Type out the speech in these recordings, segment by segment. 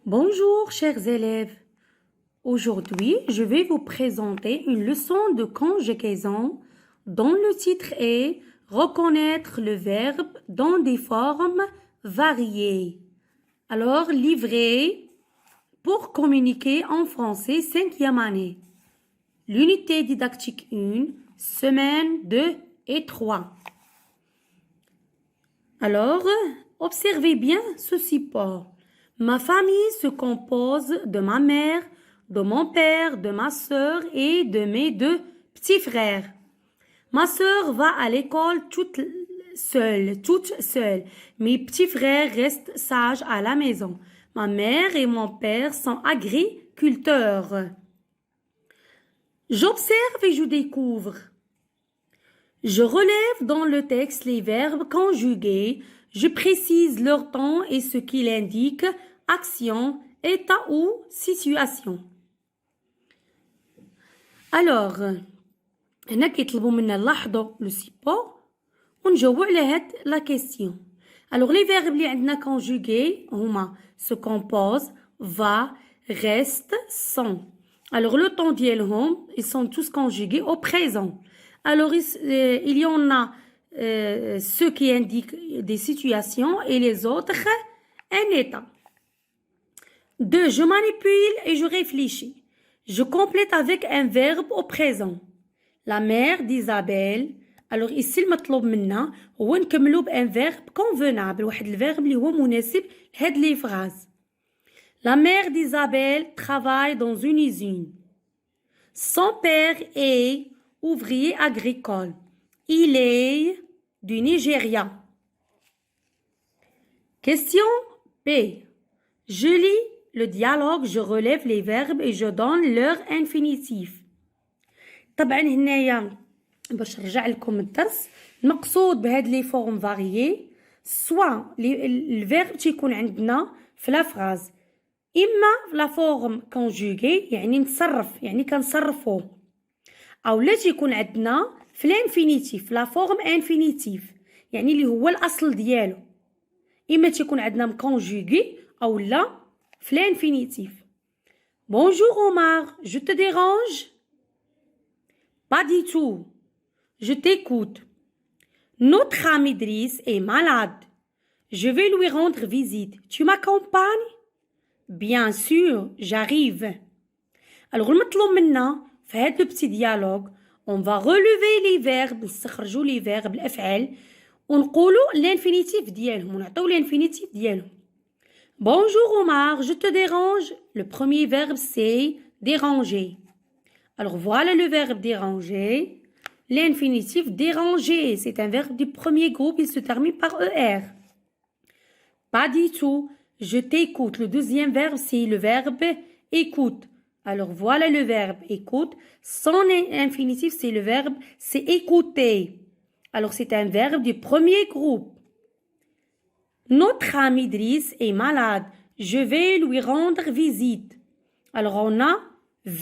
Bonjour chers élèves. Aujourd'hui, je vais vous présenter une leçon de conjugaison dont le titre est Reconnaître le verbe dans des formes variées. Alors, livret pour communiquer en français 5e année. L'unité didactique 1, semaine 2 et 3. Alors, observez bien ce support. Ma famille se compose de ma mère, de mon père, de ma sœur et de mes 2 petits frères. Ma sœur va à l'école toute seule. Mes petits frères restent sages à la maison. Ma mère et mon père sont agriculteurs. J'observe et je découvre. Je relève dans le texte les verbes conjugués. Je précise leur temps et ce qu'ils indiquent, action, état ou situation. Alors, هنا كيطلبوا منا نلاحظوا لو سيبور ونجاوبوا على هاد لا كيسيون. Alors les verbes اللي عندنا conjugués هما se compose, va, reste, sont. Alors le temps ديالهم ils sont tous conjugués au présent. Alors il y en a ceux qui indiquent des situations et les autres un état. 2. Je manipule et je réfléchis. Je complète avec un verbe au présent. La mère d'Isabelle. Alors ici المطلوب منا هو نكملو بان verbe convenable. واحد الفيرب اللي هو مناسب لهاد لي فراز. La mère d'Isabelle travaille dans une usine. Son père est ouvrier agricole. Il est du Nigeria. Question B. Je lis le dialogue, je relève les verbes et je donne leur infinitif. طبعا هنايا باش نرجع لكم الدرس المقصود بهاد لي فورم فاريي سوا الفيرب تيكون عندنا في لا فراز اما لا فورم كونجوغي يعني نتصرف يعني كنصرفو او لا تيكون عندنا في الانفينيتيف لا فورم انفينيتيف يعني اللي هو الاصل ديالو اما تيكون عندنا مكونجوغي او لا في الانفينيتيف. Bonjour Omar, je te dérange? Pas du tout. Je t'écoute. Notre ami Driss est malade. Je vais lui rendre visite. Tu m'accompagnes? Bien sûr, j'arrive. Alors المطلوب منا في هاد لو بتي ديالوج on va relever les verbes نستخرجوا les verbes الافعال ونقولوا l'infinitif ديالهم ونعطيو l'infinitif ديالهم. Bonjour Omar, je te dérange? Le premier verbe c'est déranger. Alors voilà le verbe déranger. L'infinitif déranger, c'est un verbe du premier groupe, il se termine par ER. Pas du tout. Je t'écoute. Le deuxième verbe c'est le verbe écoute. Alors voilà le verbe écoute. Son infinitif c'est le verbe c'est écouter. Alors c'est un verbe du premier groupe. Notre ami Driss est malade. Je vais lui rendre visite. Alors on a V.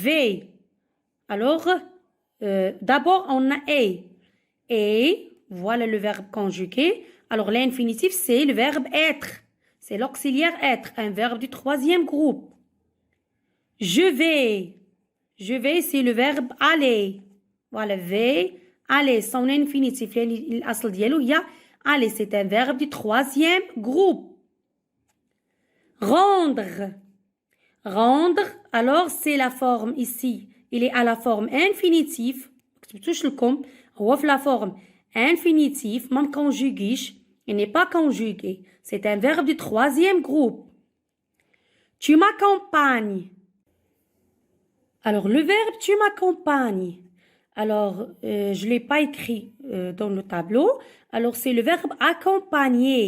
Alors d'abord on a A. Et voilà le verbe conjugué. Alors l'infinitif c'est le verbe être. C'est l'auxiliaire être, un verbe du troisième groupe. Je vais. Je vais c'est le verbe aller. Voilà V. Aller son infinitif الأصل ديالو هي aller, c'est un verbe du troisième groupe. Rendre. Rendre, alors c'est la forme ici. Il est à la forme infinitif. كتبتوش لكم هو في la forme infinitif ما مكونجوغيش. Il n'est pas conjugué. C'est un verbe du troisième groupe. Tu m'accompagnes. Alors le verbe tu m'accompagnes. Alors, je ne l'ai pas écrit dans le tableau. Alors, c'est le verbe accompagner.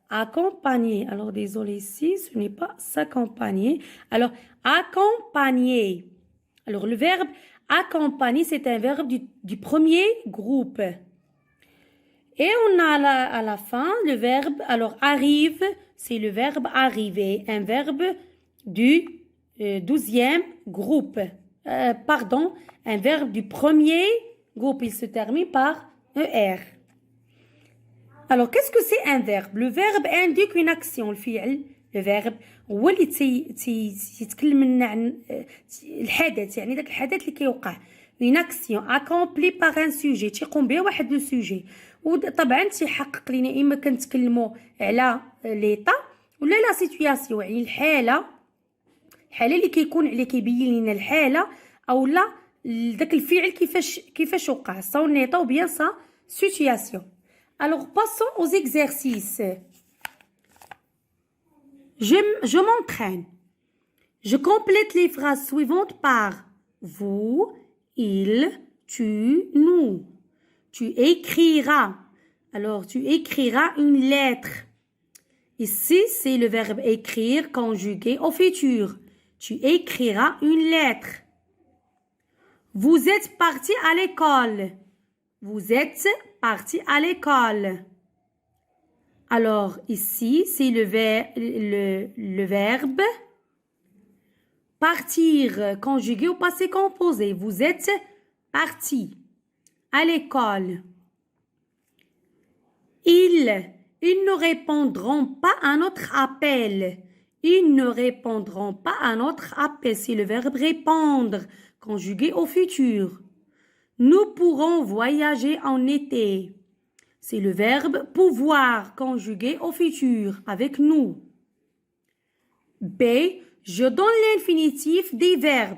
Accompagner. Alors, désolé ici, ce n'est pas s'accompagner. Alors, accompagner. Alors, le verbe accompagner, c'est un verbe du premier groupe. Et on a à la fin le verbe, alors arrive, c'est le verbe arriver. Un verbe du 12e groupe. Pardon, un verbe du premier groupe, il se termine par ER. Alors, qu'est-ce que c'est un verbe? Le verbe indique une action, الفعل لو فيرب هو اللي تيتكلم لنا عن الحدث، يعني داك الحدث اللي كيوقع. une action accomplie par un sujet تيقوم بها واحد لو سوجي. وطبعا تيحقق لينا اما كنتكلموا على ليطا ولا لا سيتوياسيون، يعني الحاله اللي كيكون عليه كيبين لنا الحاله او لا داك الفعل كيفاش وقع، سون ايطا ou bien sa situation. Alors passons aux exercices. Je m'entraîne. Je complète les phrases suivantes par vous, il, tu, nous. Tu écriras. Alors tu écriras une lettre. Ici, c'est le verbe écrire conjugué au futur. Tu écriras une lettre. Vous êtes parti à l'école. Vous êtes parti à l'école. Alors, ici, c'est le verbe partir conjugué au passé composé. Vous êtes parti à l'école. Ils ne répondront pas à notre appel. Ils ne répondront pas à notre appel. C'est le verbe répondre, conjugué au futur. Nous pourrons voyager en été. C'est le verbe pouvoir, conjugué au futur, avec nous. B. Je donne l'infinitif des verbes.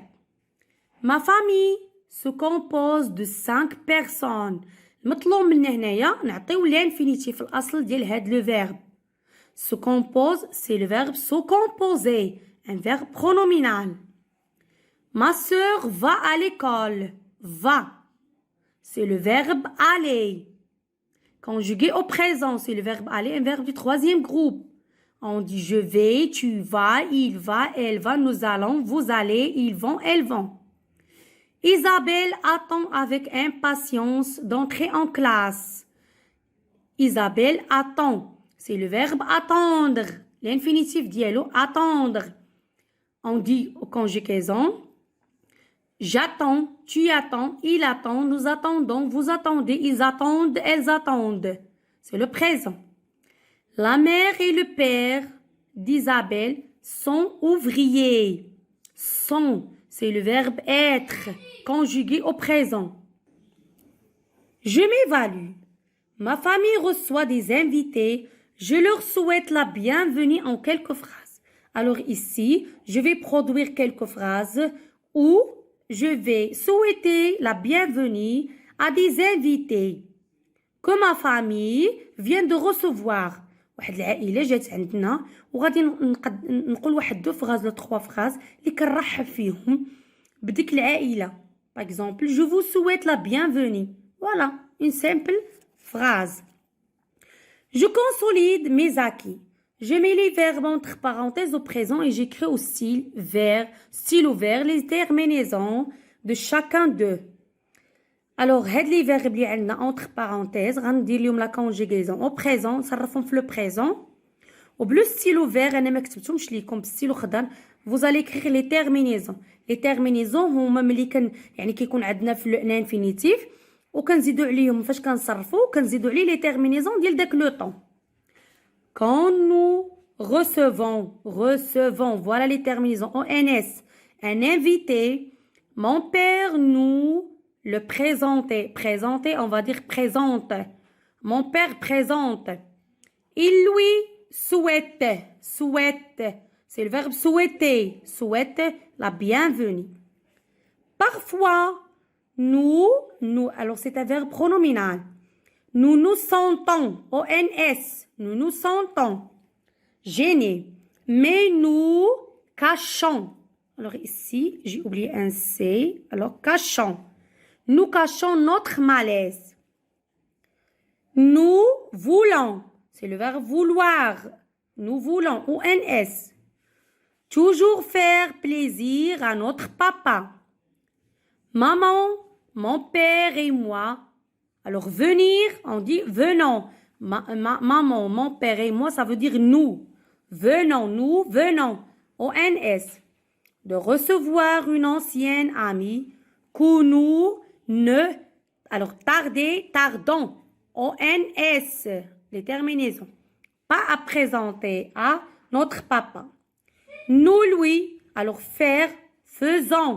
Ma famille se compose de 5 personnes. المطلوب منا هنايا نعطيو l'infinitif الأصل ديال هاد لو verbe. Se compose, c'est le verbe se composer, un verbe pronominal. Ma sœur va à l'école. Va. C'est le verbe aller. Conjugué au présent, c'est le verbe aller, un verbe du troisième groupe. On dit je vais, tu vas, il va, elle va, nous allons, vous allez, ils vont, elles vont. Isabelle attend avec impatience d'entrer en classe. Isabelle attend. C'est le verbe attendre. L'infinitif dialogue attendre. On dit aux conjugaisons j'attends, tu attends, il attend, nous attendons, vous attendez, ils attendent, elles attendent. C'est le présent. La mère et le père d'Isabelle sont ouvriers. Sont, c'est le verbe être, conjugué au présent. Je m'évalue. Ma famille reçoit des invités. Je leur souhaite la bienvenue en quelques phrases. Alors ici, je vais produire quelques phrases où je vais souhaiter la bienvenue à des invités que ma famille vient de recevoir. واحد العائلة جات عندنا وغادي نقول واحد دو فراز لو 3 فراز اللي كنرحب فيهم بديك العائلة. Par exemple, je vous souhaite la bienvenue. Voilà, une simple phrase. Je consolide mes acquis. Je mets les verbes entre parenthèses au présent et j'écris au style ouvert les terminaisons de chacun d'eux. Alors, هاد les verbes اللي عندنا entre parenthèses غندير لهم la conjugaison au présent نصرفهم في le présent وبلو style ouvert انا ما كتبتهمش ليكم بالستيلو خضر. vous allez écrire les terminaisons. les terminaisons هما ملي يعني كيكون عندنا في l'infinitif وكنزيدو عليهم فاش كنصرفو كنزيدو عليه les terminaisons ديال داك لو طون. Quand nous recevons, voilà les terminaisons ONS, un invité, mon père nous le présenter, on va dire présente. Mon père présente. Il lui souhaite, c'est le verbe souhaite la bienvenue. Parfois, nous, alors c'est un verbe pronominal. Nous nous sentons, ONS, nous nous sentons gênés, mais nous cachons. Alors ici, j'ai oublié un C, alors cachons. Nous cachons notre malaise. Nous voulons, c'est le verbe vouloir. Nous voulons, ONS. Toujours faire plaisir à notre papa. Maman, mon père et moi. Alors venir, on dit venons. Maman, mon père et moi, ça veut dire nous. Nous venons. ONS. De recevoir une ancienne amie que nous ne... Alors tardons. ONS. Les terminaisons. Pas à présenter, à notre papa. Nous, lui, alors faire, faisons.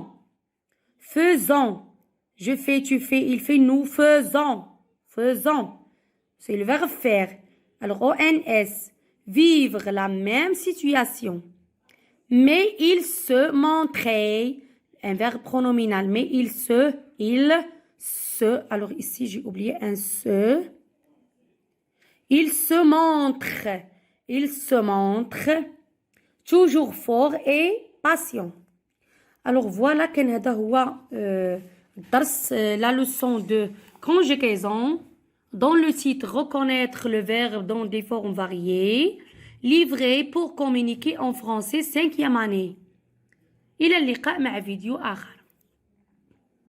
Faisons. Je fais, tu fais, il fait, nous faisons. Faisons. C'est le verbe faire. Alors, ONS. Vivre la même situation. Mais il se montrait, un verbe pronominal, mais il se, alors ici j'ai oublié un se. Il se montre toujours fort et patient. Alors voilà كان هذا هو الدرس la leçon de conjugaison dans le titre reconnaître le verbe dans des formes variées livré pour communiquer en français 5e année. إلى اللقاء مع فيديو آخر.